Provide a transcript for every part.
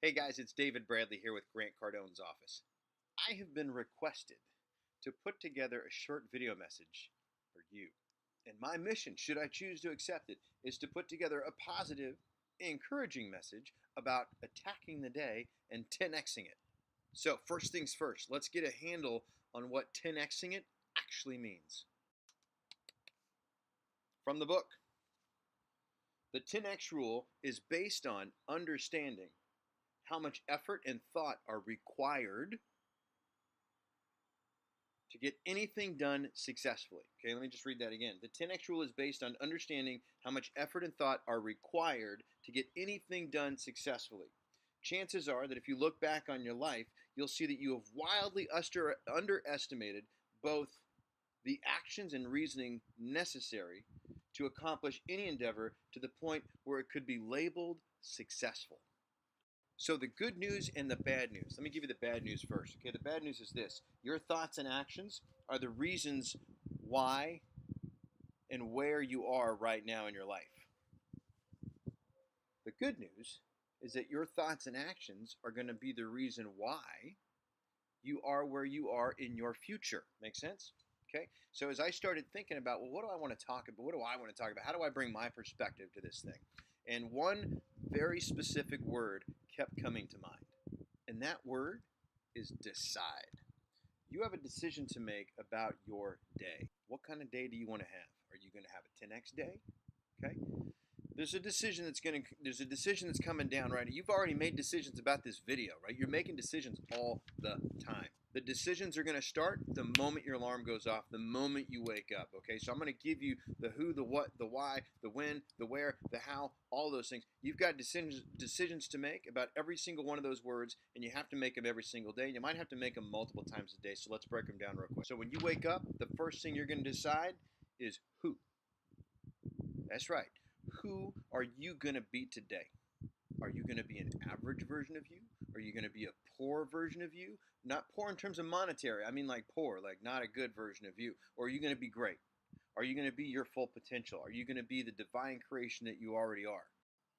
Hey guys, it's David Bradley here with Grant Cardone's office. I have been requested to put together a short video message for you. And my mission, should I choose to accept it, is to put together a positive, encouraging message about attacking the day and 10xing it. So, first things first, let's get a handle on what 10xing it actually means. From the book, the 10x rule is based on understanding how much effort and thought are required to get anything done successfully. Okay, let me just read that again. The 10x rule is based on understanding how much effort and thought are required to get anything done successfully. Chances are that if you look back on your life, you'll see that you have wildly underestimated both the actions and reasoning necessary to accomplish any endeavor to the point where it could be labeled successful. So the good news and the bad news. Let me give you the bad news first. Okay, the bad news is this. Your thoughts and actions are the reasons why and where you are right now in your life. The good news is that your thoughts and actions are going to be the reason why you are where you are in your future. Make sense? Okay, so as I started thinking about, well, what do I want to talk about? What do I want to talk about? How do I bring my perspective to this thing? And one very specific word kept coming to mind. And that word is decide. You have a decision to make about your day. What kind of day do you want to have? Are you going to have a 10x day? Okay. There's a decision that's coming down, right? You've already made decisions about this video, right? You're making decisions all the time. The decisions are going to start the moment your alarm goes off, the moment you wake up, okay? So I'm going to give you the who, the what, the why, the when, the where, the how, all those things. You've got decisions to make about every single one of those words, and you have to make them every single day. You might have to make them multiple times a day, so let's break them down real quick. So when you wake up, the first thing you're going to decide is who. That's right. Who are you going to be today? Are you going to be an average version of you? Are you going to be a poor version of you? Not poor in terms of monetary. I mean like poor, like not a good version of you. Or are you going to be great? Are you going to be your full potential? Are you going to be the divine creation that you already are?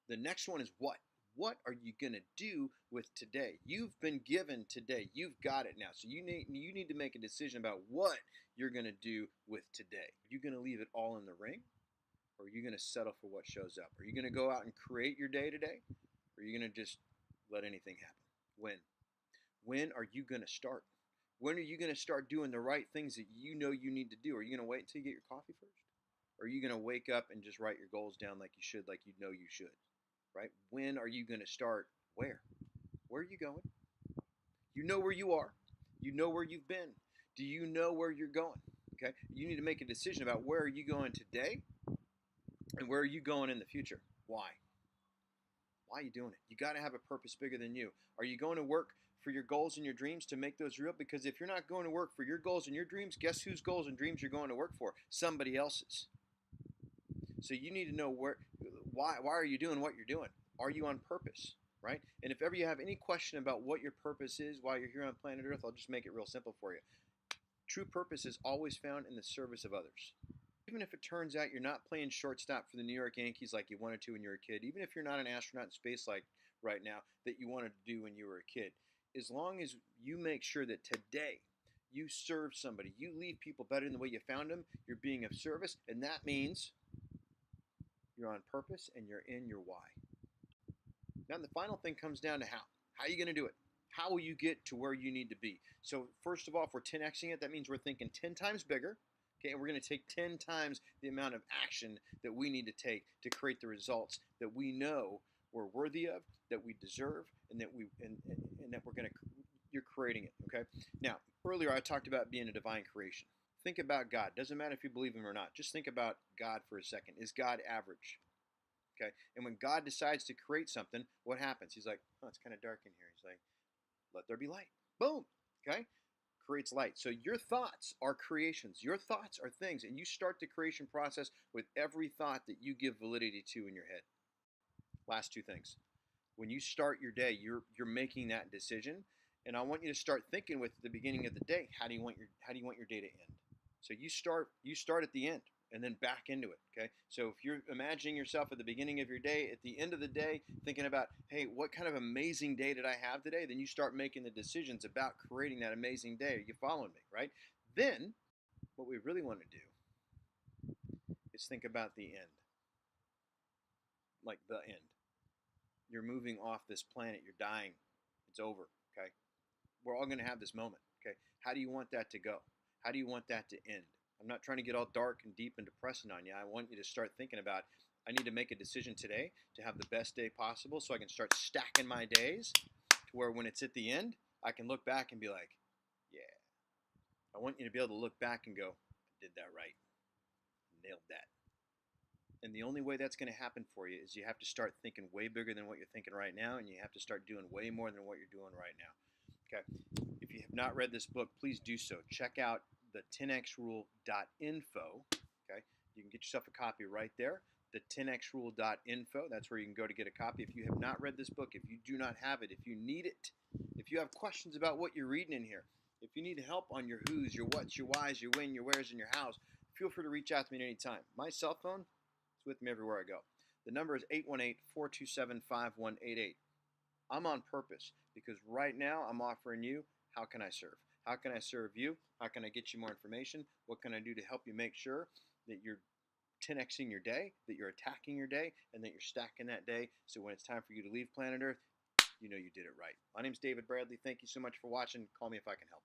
The next one is what? What are you going to do with today? You've been given today. You've got it now. So you need to make a decision about what you're going to do with today. Are you going to leave it all in the ring? Or are you going to settle for what shows up? Are you going to go out and create your day today? Or are you going to just let anything happen? When? When are you going to start? When are you going to start doing the right things that you know you need to do? Are you going to wait until you get your coffee first? Or are you going to wake up and just write your goals down like you should, like you know you should? Right? When are you going to start? Where? Where are you going? You know where you are. You know where you've been. Do you know where you're going? Okay? You need to make a decision about where are you going today and where are you going in the future? Why? Why are you doing it? You got to have a purpose bigger than you. Are you going to work for your goals and your dreams to make those real? Because if you're not going to work for your goals and your dreams, guess whose goals and dreams you're going to work for? Somebody else's. So you need to know why are you doing what you're doing? Are you on purpose, right? And if ever you have any question about what your purpose is while you're here on planet Earth, I'll just make it real simple for you. True purpose is always found in the service of others. Even if it turns out you're not playing shortstop for the New York Yankees like you wanted to when you were a kid, even if you're not an astronaut in space like right now that you wanted to do when you were a kid, as long as you make sure that today you serve somebody, you leave people better than the way you found them, you're being of service, and that means you're on purpose and you're in your why. Now the final thing comes down to how. How are you going to do it? How will you get to where you need to be? So first of all, if we're 10xing it, that means we're thinking 10 times bigger. Okay, and we're going to take 10 times the amount of action that we need to take to create the results that we know we're worthy of, that we deserve, and that you're creating it. Okay. Now, earlier I talked about being a divine creation. Think about God. Doesn't matter if you believe him or not. Just think about God for a second. Is God average? Okay. And when God decides to create something, what happens? He's like, oh, it's kind of dark in here. He's like, let there be light. Boom. Okay. Creates light. So your thoughts are creations. Your thoughts are things, and you start the creation process with every thought that you give validity to in your head. Last two things. When you start your day, you're making that decision, and I want you to start thinking with the beginning of the day. How do you want your day to end? So you start at the end, and then back into it. Okay, so if you're imagining yourself at the beginning of your day, at the end of the day, thinking about, hey, what kind of amazing day did I have today? Then you start making the decisions about creating that amazing day. Are you following me, right? Then what we really want to do is think about the end, like the end. You're moving off this planet. You're dying. It's over. Okay, we're all going to have this moment. Okay, how do you want that to go? How do you want that to end? I'm not trying to get all dark and deep and depressing on you. I want you to start thinking about, I need to make a decision today to have the best day possible so I can start stacking my days to where when it's at the end, I can look back and be like, yeah. I want you to be able to look back and go, I did that right. Nailed that. And the only way that's going to happen for you is you have to start thinking way bigger than what you're thinking right now, and you have to start doing way more than what you're doing right now. Okay. If you have not read this book, please do so. Check out the 10xrule.info. Okay. You can get yourself a copy right there. The 10xrule.info. That's where you can go to get a copy. If you have not read this book, if you do not have it, if you need it, if you have questions about what you're reading in here, if you need help on your who's, your what's, your why's, your when, your where's in your house, feel free to reach out to me at any time. My cell phone is with me everywhere I go. The number is 818-427-5188. I'm on purpose because right now I'm offering you, how can I serve? How can I serve you? How can I get you more information? What can I do to help you make sure that you're 10xing your day, that you're attacking your day, and that you're stacking that day so when it's time for you to leave planet Earth, you know you did it right. My name is David Bradley. Thank you so much for watching. Call me if I can help.